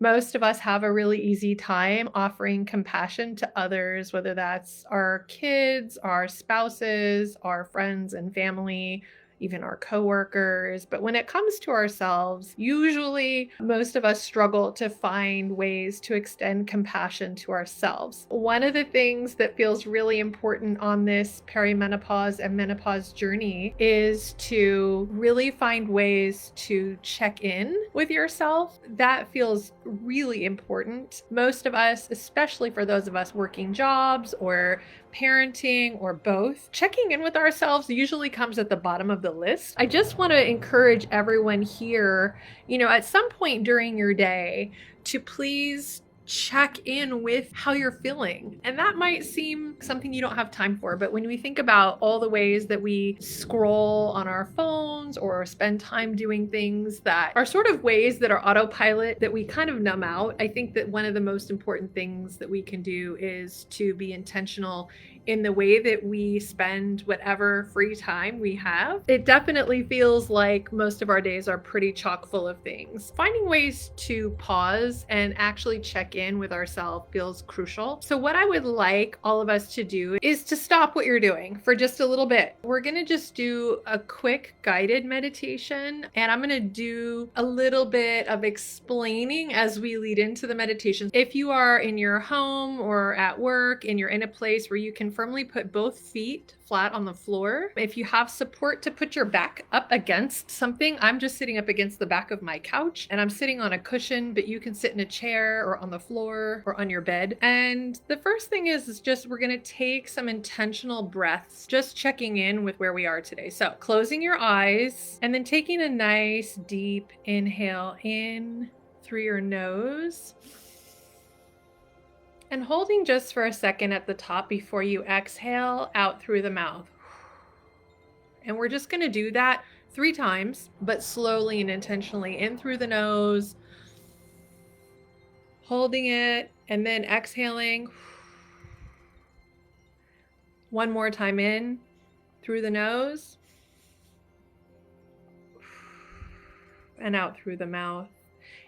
Most of us have a really easy time offering compassion to others, whether that's our kids, our spouses, our friends and family, even our coworkers. But when it comes to ourselves, usually most of us struggle to find ways to extend compassion to ourselves. One of the things that feels really important on this perimenopause and menopause journey is to really find ways to check in with yourself. That feels really important. Most of us, especially for those of us working jobs or parenting or both, checking in with ourselves usually comes at the bottom of the list. I just want to encourage everyone here, at some point during your day to please check in with how you're feeling. And that might seem something you don't have time for, but when we think about all the ways that we scroll on our phones or spend time doing things that are sort of ways that are autopilot that we kind of numb out, I think that one of the most important things that we can do is to be intentional in the way that we spend whatever free time we have. It definitely feels like most of our days are pretty chock full of things. Finding ways to pause and actually check in with ourselves feels crucial. So what I would like all of us to do is to stop what you're doing for just a little bit. We're going to just do a quick guided meditation, and I'm going to do a little bit of explaining as we lead into the meditation. If you are in your home or at work and you're in a place where you can firmly put both feet flat on the floor, if you have support to put your back up against something, I'm just sitting up against the back of my couch and I'm sitting on a cushion, but you can sit in a chair or on the floor or on your bed. And the first thing is just we're going to take some intentional breaths, just checking in with where we are today. So closing your eyes and then taking a nice deep inhale in through your nose. And holding just for a second at the top before you exhale out through the mouth. And we're just going to do that 3 times, but slowly and intentionally. In through the nose, holding it, and then exhaling. One more time in through the nose and out through the mouth.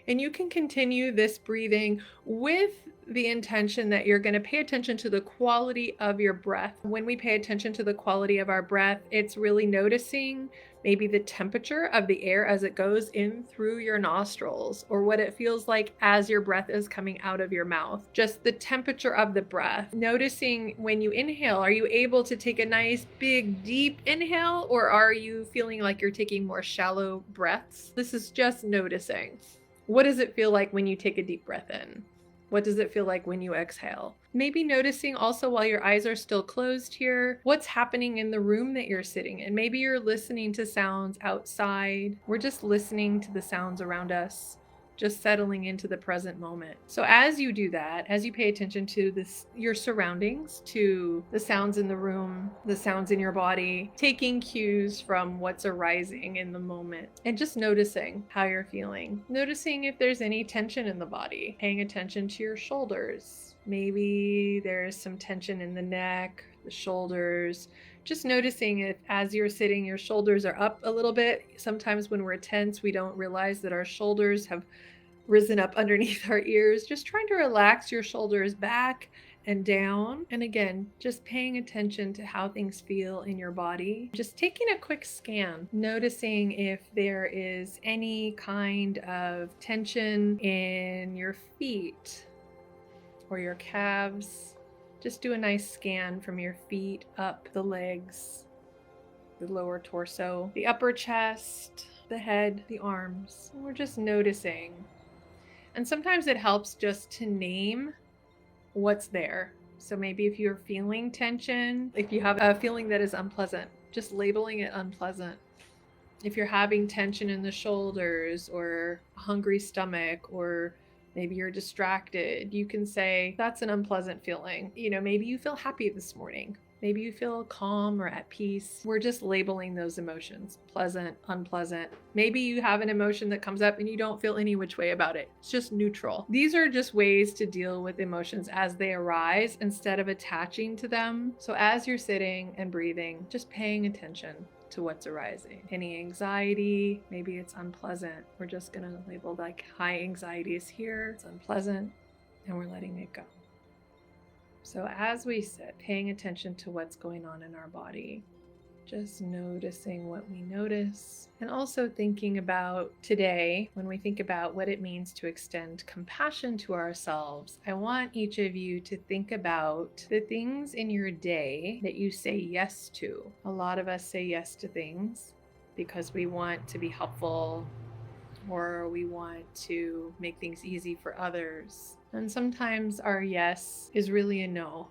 And you can continue this breathing with the intention that you're going to pay attention to the quality of your breath. When we pay attention to the quality of our breath, it's really noticing maybe the temperature of the air as it goes in through your nostrils, or what it feels like as your breath is coming out of your mouth. Just the temperature of the breath. Noticing when you inhale, are you able to take a nice big deep inhale, or are you feeling like you're taking more shallow breaths? This is just noticing. What does it feel like when you take a deep breath in? What does it feel like when you exhale? Maybe noticing also while your eyes are still closed here, what's happening in the room that you're sitting in. Maybe you're listening to sounds outside. We're just listening to the sounds around us, just settling into the present moment. So as you do that, as you pay attention to your surroundings, to the sounds in the room, the sounds in your body, taking cues from what's arising in the moment, and just noticing how you're feeling. Noticing if there's any tension in the body, paying attention to your shoulders. Maybe there's some tension in the neck, the shoulders. Just noticing if as you're sitting, your shoulders are up a little bit. Sometimes when we're tense, we don't realize that our shoulders have risen up underneath our ears. Just trying to relax your shoulders back and down. And again, just paying attention to how things feel in your body. Just taking a quick scan, noticing if there is any kind of tension in your feet or your calves. Just do a nice scan from your feet up the legs, the lower torso, the upper chest, the head, the arms. We're just noticing. And sometimes it helps just to name what's there. So maybe if you're feeling tension, if you have a feeling that is unpleasant, just labeling it unpleasant. If you're having tension in the shoulders or a hungry stomach, or maybe you're distracted, you can say, that's an unpleasant feeling. Maybe you feel happy this morning. Maybe you feel calm or at peace. We're just labeling those emotions, pleasant, unpleasant. Maybe you have an emotion that comes up and you don't feel any which way about it. It's just neutral. These are just ways to deal with emotions as they arise instead of attaching to them. So as you're sitting and breathing, just paying attention. to what's arising. Any anxiety, maybe it's unpleasant. We're just going to label like high anxiety is here, it's unpleasant, and we're letting it go. So as we sit, paying attention to what's going on in our body, just noticing what we notice, and also thinking about today, when we think about what it means to extend compassion to ourselves, I want each of you to think about the things in your day that you say yes to. A lot of us say yes to things because we want to be helpful, or we want to make things easy for others. And sometimes our yes is really a no.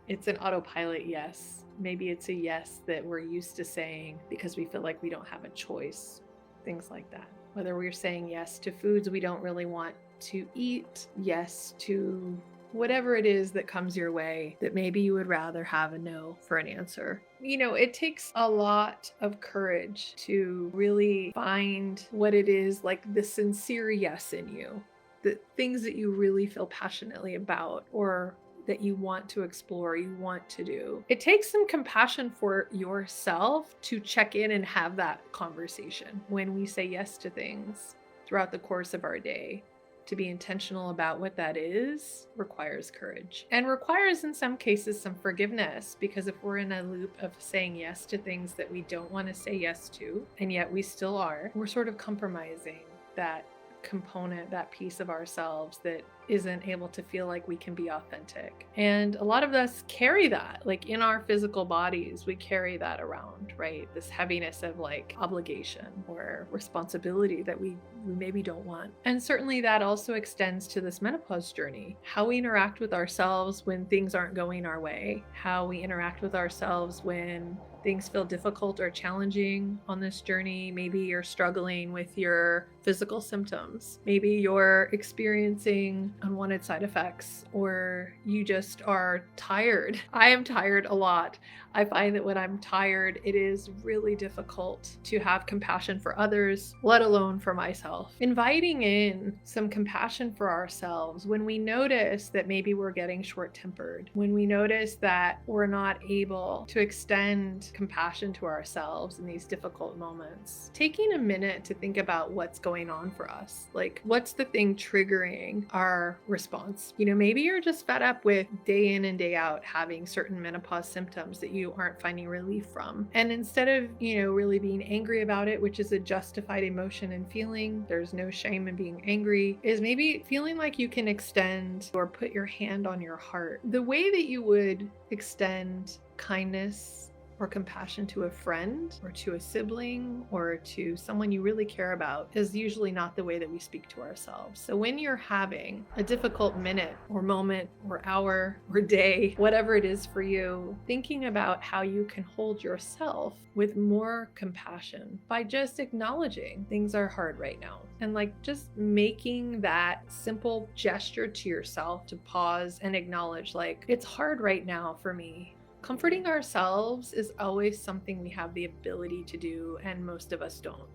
It's an autopilot yes. Maybe it's a yes that we're used to saying because we feel like we don't have a choice. Things like that. Whether we're saying yes to foods we don't really want to eat, yes to whatever it is that comes your way that maybe you would rather have a no for an answer. You know, it takes a lot of courage to really find what it is, like the sincere yes in you, the things that you really feel passionately about or that you want to explore, you want to do. It takes some compassion for yourself to check in and have that conversation when we say yes to things throughout the course of our day. To be intentional about what that is requires courage and requires, in some cases, some forgiveness, because if we're in a loop of saying yes to things that we don't want to say yes to, and yet we still are, we're sort of compromising that component, that piece of ourselves that isn't able to feel like we can be authentic. And a lot of us carry that, like in our physical bodies, we carry that around, right? This heaviness of like obligation or responsibility that we maybe don't want. And certainly that also extends to this menopause journey. How we interact with ourselves when things aren't going our way, how we interact with ourselves when things feel difficult or challenging on this journey. Maybe you're struggling with your physical symptoms. Maybe you're experiencing unwanted side effects, or you just are tired. I am tired a lot. I find that when I'm tired, it is really difficult to have compassion for others, let alone for myself. Inviting in some compassion for ourselves when we notice that maybe we're getting short-tempered, when we notice that we're not able to extend compassion to ourselves in these difficult moments. Taking a minute to think about what's going on for us. Like, what's the thing triggering our response? You know, maybe you're just fed up with day in and day out having certain menopause symptoms that you aren't finding relief from. And instead of, really being angry about it, which is a justified emotion and feeling, there's no shame in being angry, is maybe feeling like you can extend or put your hand on your heart. The way that you would extend kindness or compassion to a friend or to a sibling or to someone you really care about is usually not the way that we speak to ourselves. So when you're having a difficult minute or moment or hour or day, whatever it is for you, thinking about how you can hold yourself with more compassion by just acknowledging things are hard right now. And like just making that simple gesture to yourself to pause and acknowledge, like, it's hard right now for me. Comforting ourselves is always something we have the ability to do, and most of us don't.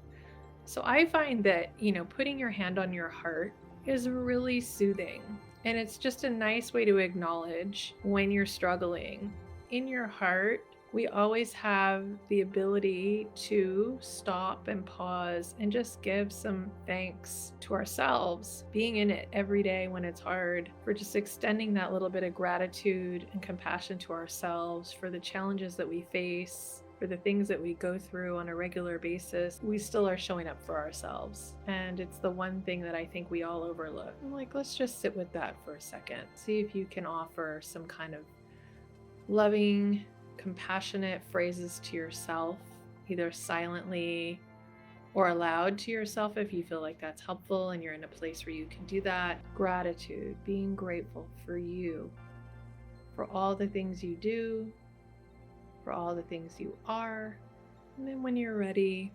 So I find that, putting your hand on your heart is really soothing. And it's just a nice way to acknowledge when you're struggling. In your heart, we always have the ability to stop and pause and just give some thanks to ourselves, being in it every day when it's hard, for just extending that little bit of gratitude and compassion to ourselves for the challenges that we face, for the things that we go through on a regular basis. We still are showing up for ourselves. And it's the one thing that I think we all overlook. I'm like, let's just sit with that for a second. See if you can offer some kind of loving, compassionate phrases to yourself, either silently or aloud to yourself if you feel like that's helpful and you're in a place where you can do that. Gratitude, being grateful for you, for all the things you do, for all the things you are. And then when you're ready,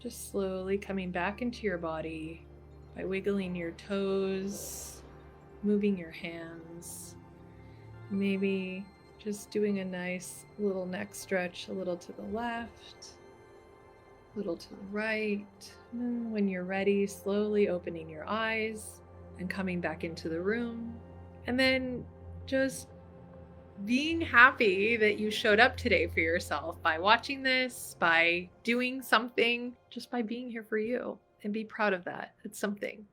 just slowly coming back into your body by wiggling your toes, moving your hands, maybe just doing a nice little neck stretch, a little to the left, a little to the right. And then when you're ready, slowly opening your eyes and coming back into the room. And then just being happy that you showed up today for yourself by watching this, by doing something, just by being here for you, and be proud of that. It's something.